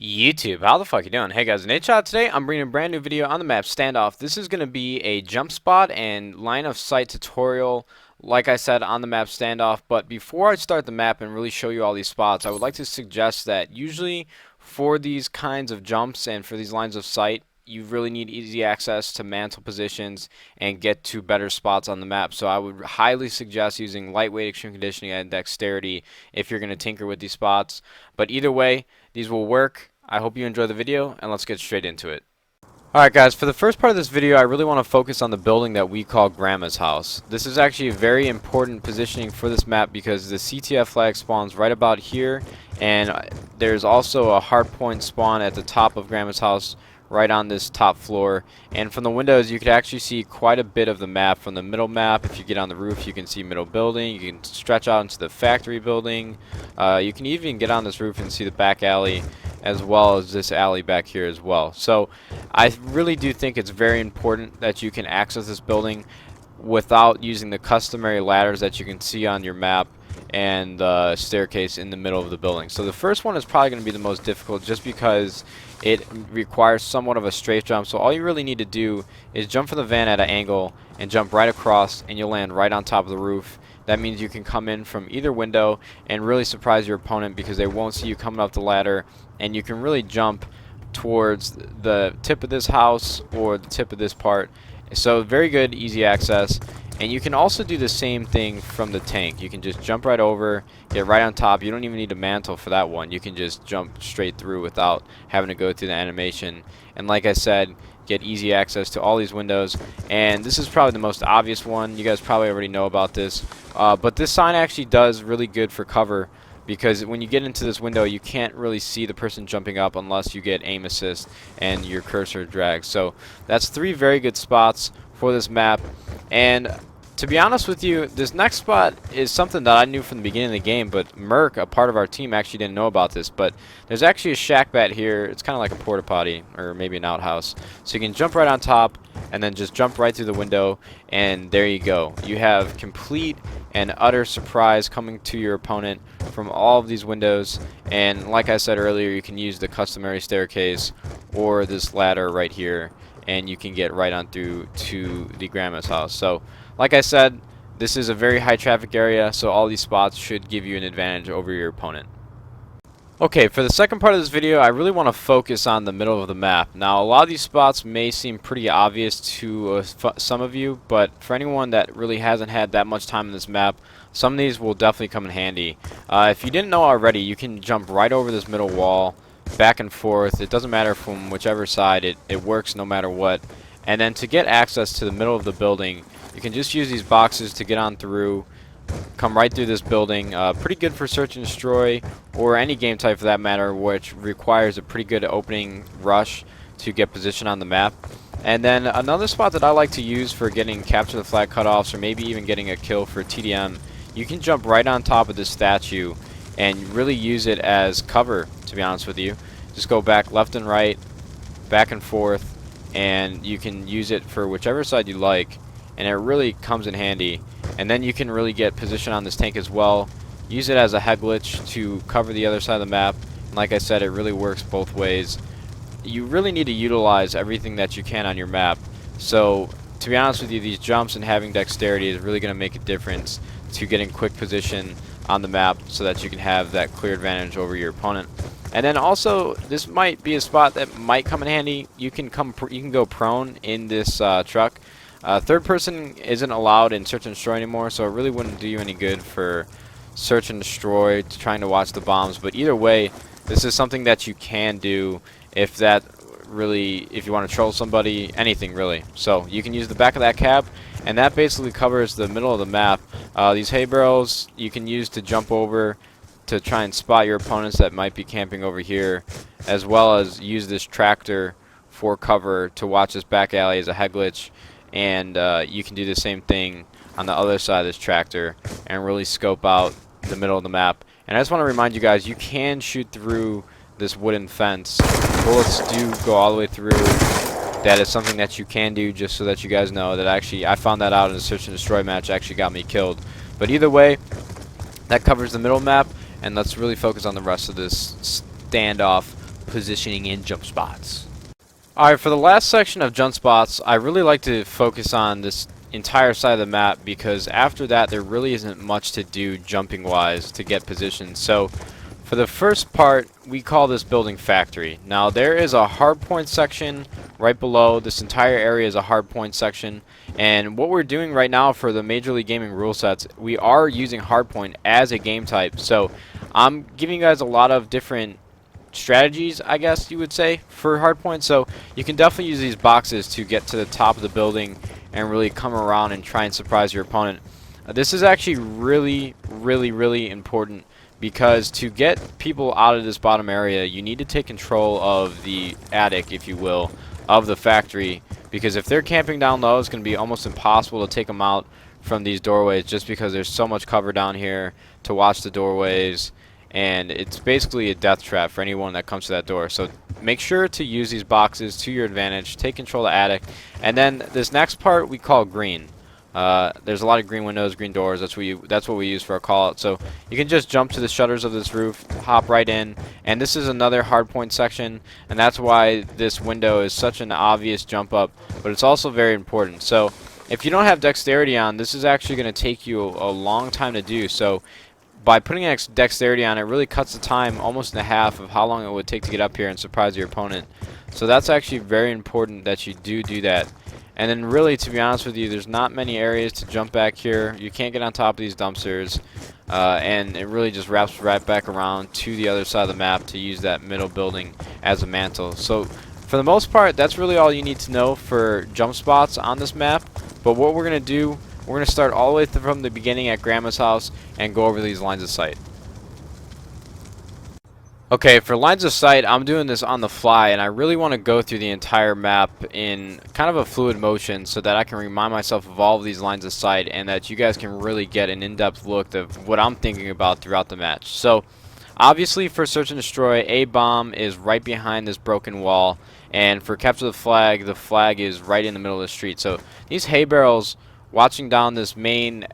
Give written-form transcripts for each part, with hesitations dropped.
YouTube, how the fuck you doing? Hey guys, Nadeshot. Today I'm bringing a brand new video on the map Standoff. This is going to be a jump spot and line of sight tutorial, like I said, on the map Standoff. But before I start the map and really show you all these spots, I would like to suggest that usually for these kinds of jumps and for these lines of sight, you really need easy access to mantle positions and get to better spots on the map. So I would highly suggest using lightweight, extreme conditioning, and dexterity if you're going to tinker with these spots. But either way, these will work. I hope you enjoy the video, and let's get straight into it. Alright guys, for the first part of this video, I really want to focus on the building that we call Grandma's house. This is actually a very important positioning for this map because the CTF flag spawns right about here, and there's also a hardpoint spawn at the top of Grandma's house right on this top floor. And from the windows you could actually see quite a bit of the map. From the middle map, if you get on the roof, you can see middle building, you can stretch out into the factory building, you can even get on this roof and see the back alley, as well as this alley back here as well. So I really do think it's very important that you can access this building without using the customary ladders that you can see on your map and the staircase in the middle of the building. So the first one is probably going to be the most difficult just because it requires somewhat of a straight jump. So all you really need to do is jump from the van at an angle and jump right across, and you'll land right on top of the roof. That means you can come in from either window and really surprise your opponent because they won't see you coming up the ladder, and you can really jump towards the tip of this house or the tip of this part. So very good, easy access. And you can also do the same thing from the tank. You can just jump right over, get right on top. You don't even need a mantle for that one. You can just jump straight through without having to go through the animation. And like I said, get easy access to all these windows. And this is probably the most obvious one. You guys probably already know about this. But this sign actually does really good for cover, because when you get into this window you can't really see the person jumping up unless you get aim assist and your cursor drags. So that's three very good spots for this map. And to be honest with you, this next spot is something that I knew from the beginning of the game, but Merc, a part of our team, actually didn't know about this. But there's actually a shack bat here. It's kind of like a porta potty or maybe an outhouse. So you can jump right on top and then just jump right through the window, and there you go. You have complete and utter surprise coming to your opponent from all of these windows. And like I said earlier, you can use the customary staircase or this ladder right here, and you can get right on through to the Grandma's house. So like I said, this is a very high traffic area, so all these spots should give you an advantage over your opponent. Okay, for the second part of this video, I really want to focus on the middle of the map. Now, a lot of these spots may seem pretty obvious to some of you, but for anyone that really hasn't had that much time in this map, some of these will definitely come in handy. If you didn't know already, you can jump right over this middle wall, back and forth. It doesn't matter from whichever side, it works no matter what. And then to get access to the middle of the building, you can just use these boxes to get on through, come right through this building. Pretty good for search and destroy, or any game type for that matter, which requires a pretty good opening rush to get position on the map. And then another spot that I like to use for getting capture the flag cutoffs, or maybe even getting a kill for TDM, you can jump right on top of this statue and really use it as cover, to be honest with you. Just go back left and right, back and forth, and you can use it for whichever side you like, and it really comes in handy. And then you can really get position on this tank as well. Use it as a head glitch to cover the other side of the map. And like I said, it really works both ways. You really need to utilize everything that you can on your map. So to be honest with you, these jumps and having dexterity is really going to make a difference to getting quick position on the map so that you can have that clear advantage over your opponent. And then also, this might be a spot that might come in handy. You can go prone in this truck. Third person isn't allowed in search and destroy anymore, so it really wouldn't do you any good for search and destroy, trying to watch the bombs. But either way, this is something that you can do if you want to troll somebody, anything really. So you can use the back of that cab, and that basically covers the middle of the map. These hay barrels you can use to jump over to try and spot your opponents that might be camping over here, as well as use this tractor for cover to watch this back alley as a head glitch. And you can do the same thing on the other side of this tractor and really scope out the middle of the map. And I just want to remind you guys, you can shoot through this wooden fence. Bullets do go all the way through. That is something that you can do, just so that you guys know that actually I found that out in a search and destroy match. Actually got me killed. But either way, that covers the middle map, and let's really focus on the rest of this Standoff positioning in jump spots. Alright, for the last section of jump spots, I really like to focus on this entire side of the map, because after that there really isn't much to do jumping wise to get positioned. So for the first part, we call this building factory. Now there is a hardpoint section right below. This entire area is a hardpoint section, and what we're doing right now for the Major League Gaming rule sets, we are using hardpoint as a game type. So I'm giving you guys a lot of different strategies, I guess you would say, for hardpoint. So you can definitely use these boxes to get to the top of the building and really come around and try and surprise your opponent. This is actually really important, because to get people out of this bottom area, you need to take control of the attic, if you will, of the factory, because if they're camping down low, it's going to be almost impossible to take them out from these doorways, just because there's so much cover down here to watch the doorways, and it's basically a death trap for anyone that comes to that door. So make sure to use these boxes to your advantage, take control of the attic. And then this next part we call green. There's a lot of green windows, green doors. That's what we use for our call out. So you can just jump to the shutters of this roof, hop right in, and this is another hardpoint section, and that's why this window is such an obvious jump up, but it's also very important. So if you don't have dexterity on, this is actually going to take you a long time to do. So by putting dexterity on, it really cuts the time almost in half of how long it would take to get up here and surprise your opponent. So that's actually very important that you do that. And then really, to be honest with you, there's not many areas to jump back here. You can't get on top of these dumpsters, and it really just wraps right back around to the other side of the map to use that middle building as a mantle. So for the most part, that's really all you need to know for jump spots on this map. But what we're going to do, we're going to start all the way from the beginning at Grandma's house and go over these lines of sight. Okay, for lines of sight, I'm doing this on the fly, and I really want to go through the entire map in kind of a fluid motion so that I can remind myself of all of these lines of sight, and that you guys can really get an in-depth look of what I'm thinking about throughout the match. So obviously for search and destroy, a bomb is right behind this broken wall, and for capture the flag is right in the middle of the street. So these hay barrels watching down this main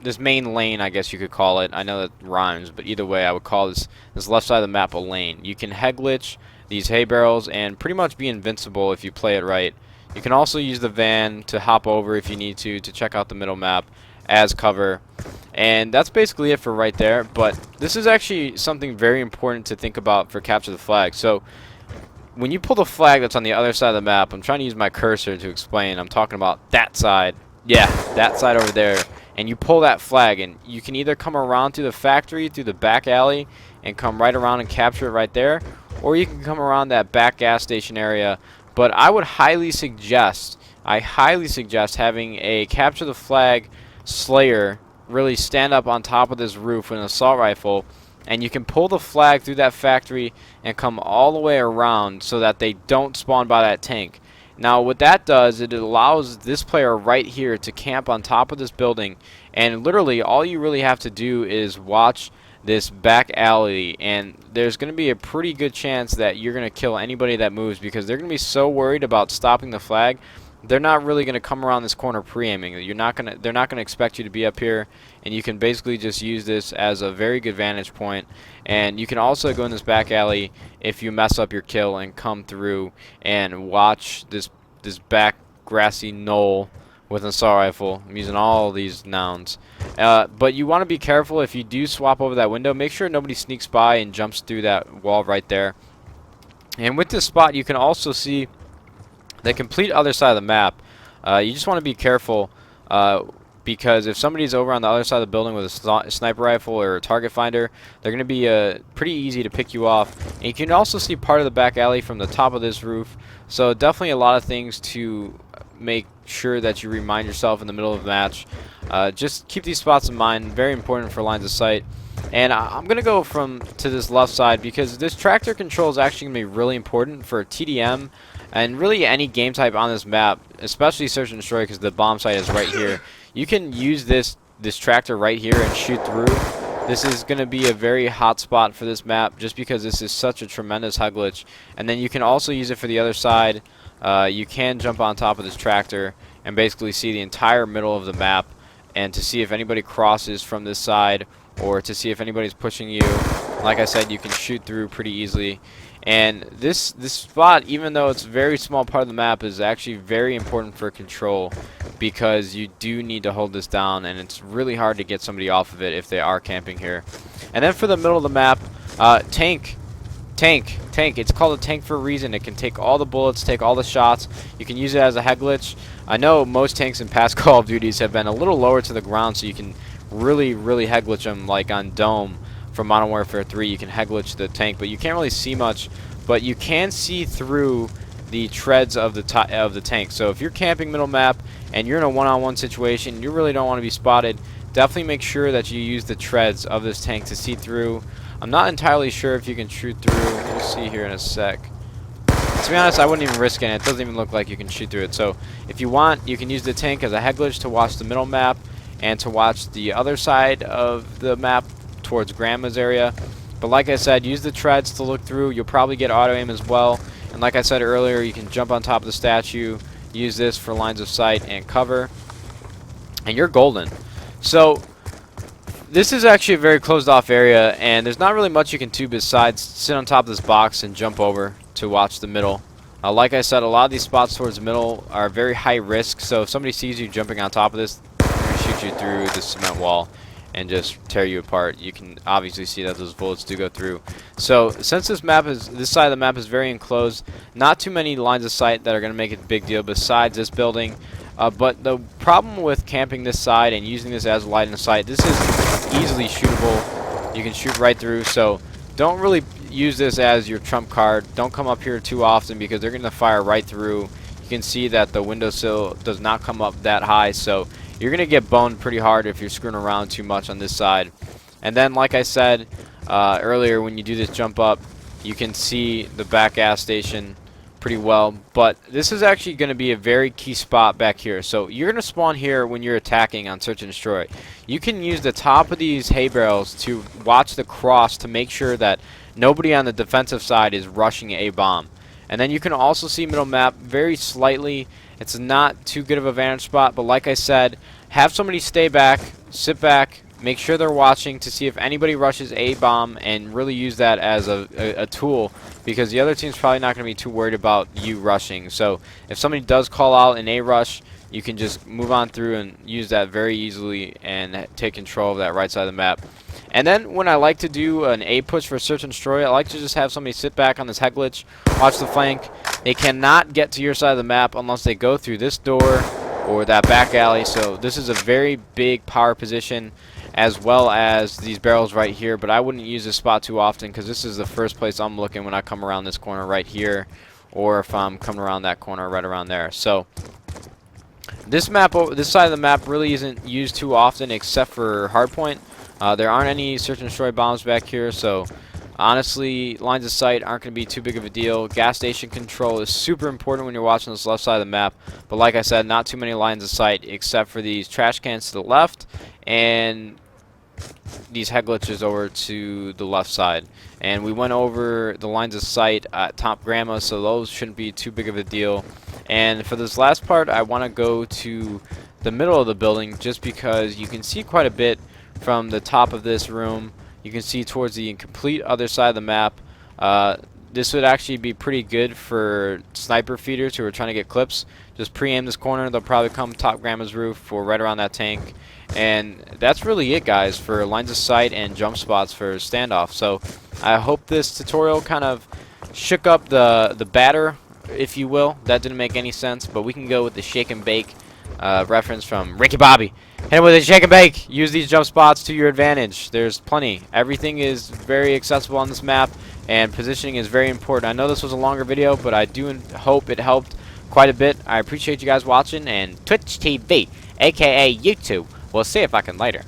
lane, I guess you could call it. I know that rhymes, but either way, I would call this left side of the map a lane. You can head glitch these hay barrels and pretty much be invincible if you play it right. You can also use the van to hop over if you need to check out the middle map as cover. And that's basically it for right there, but this is actually something very important to think about for capture the flag. So when you pull the flag that's on the other side of the map, I'm trying to use my cursor to explain. I'm talking about that side. Yeah, that side over there. And you pull that flag, and you can either come around through the factory, through the back alley, and come right around and capture it right there, or you can come around that back gas station area. But I would highly suggest having a capture the flag slayer really stand up on top of this roof with an assault rifle, and you can pull the flag through that factory and come all the way around so that they don't spawn by that tank. Now what that does, it allows this player right here to camp on top of this building, and literally all you really have to do is watch this back alley, and there's going to be a pretty good chance that you're going to kill anybody that moves, because they're going to be so worried about stopping the flag. They're not really going to come around this corner pre-aiming. They're not going to expect you to be up here, and you can basically just use this as a very good vantage point. And you can also go in this back alley if you mess up your kill and come through and watch this back grassy knoll with an assault rifle. I'm using all these nouns. But you want to be careful if you do swap over that window. Make sure nobody sneaks by and jumps through that wall right there. And with this spot, you can also see the complete other side of the map. You just want to be careful because if somebody's over on the other side of the building with a sniper rifle or a target finder, they're going to be pretty easy to pick you off. And you can also see part of the back alley from the top of this roof. So definitely a lot of things to make sure that you remind yourself in the middle of the match. Just keep these spots in mind. Very important for lines of sight. And I'm going to go to this left side because this tractor control is actually going to be really important for TDM and really any game type on this map, especially search and destroy because the bomb site is right here. You can use this tractor right here and shoot through. This is going to be a very hot spot for this map just because this is such a tremendous head glitch. And then you can also use it for the other side. You can jump on top of this tractor and basically see the entire middle of the map, and to see if anybody crosses from this side or to see if anybody's pushing you. Like I said, you can shoot through pretty easily. And this spot, even though it's a very small part of the map, is actually very important for control, because you do need to hold this down, and it's really hard to get somebody off of it if they are camping here. And then for the middle of the map, tank. It's called a tank for a reason. It can take all the bullets, take all the shots. You can use it as a head glitch. I know most tanks in past Call of Duties have been a little lower to the ground, so you can really head glitch them, like on Dome from Modern Warfare 3. You can head glitch the tank, but you can't really see much. But you can see through the treads of the tank. So if you're camping middle map and you're in a one-on-one situation, and you really don't want to be spotted, definitely make sure that you use the treads of this tank to see through. I'm not entirely sure if you can shoot through. We'll see here in a sec. To be honest, I wouldn't even risk it. It doesn't even look like you can shoot through it. So if you want, you can use the tank as a head glitch to watch the middle map and to watch the other side of the map towards Grandma's area. But like I said, use the treads to look through. You'll probably get auto aim as well. And like I said earlier, you can jump on top of the statue, use this for lines of sight and cover, and you're golden. So this is actually a very closed off area, and there's not really much you can do besides sit on top of this box and jump over to watch the middle. Like I said, a lot of these spots towards the middle are very high risk, so if somebody sees you jumping on top of this, they're going to shoot you through the cement wall and just tear you apart. You can obviously see that those bullets do go through. So since this side of the map is very enclosed, not too many lines of sight that are going to make it a big deal besides this building. But the problem with camping this side and using this as a line of sight, this is easily shootable. You can shoot right through, so don't really use this as your trump card. Don't come up here too often, because they're going to fire right through. You can see that the windowsill does not come up that high, so you're going to get boned pretty hard if you're screwing around too much on this side. And then, like I said earlier, when you do this jump up, you can see the back gas station pretty well. But this is actually going to be a very key spot back here. So you're going to spawn here when you're attacking on Search and Destroy. You can use the top of these hay barrels to watch the cross to make sure that nobody on the defensive side is rushing a bomb. And then you can also see middle map very slightly. It's not too good of a vantage spot, but like I said, have somebody stay back, sit back, make sure they're watching to see if anybody rushes a bomb, and really use that as a tool, because the other team's probably not going to be too worried about you rushing. So if somebody does call out an A rush, you can just move on through and use that very easily and take control of that right side of the map. And then when I like to do an A push for Search and Destroy, I like to just have somebody sit back on this head glitch, watch the flank. They cannot get to your side of the map unless they go through this door or that back alley. So this is a very big power position, as well as these barrels right here. But I wouldn't use this spot too often, because this is the first place I'm looking when I come around this corner right here, or if I'm coming around that corner right around there. So this side of the map really isn't used too often, except for hardpoint. There aren't any Search and Destroy bombs back here, so honestly, lines of sight aren't going to be too big of a deal. Gas station control is super important when you're watching this left side of the map, but like I said, not too many lines of sight except for these trash cans to the left and these head glitches over to the left side. And we went over the lines of sight at Top Grandma, so those shouldn't be too big of a deal. And for this last part, I want to go to the middle of the building, just because you can see quite a bit from the top of this room. You can see towards the complete other side of the map. This would actually be pretty good for sniper feeders who are trying to get clips. Just pre-aim this corner. They'll probably come Top Grandma's roof or right around that tank. And that's really it, guys, for lines of sight and jump spots for Standoff. So I hope this tutorial kind of shook up the batter, if you will. That didn't make any sense, but we can go with the shake and bake reference from Ricky Bobby. Hit him with a shake and bake. Use these jump spots to your advantage. There's plenty. Everything is very accessible on this map, and positioning is very important. I know this was a longer video, but I do hope it helped quite a bit. I appreciate you guys watching, and Twitch TV, aka YouTube. We'll see if I can later.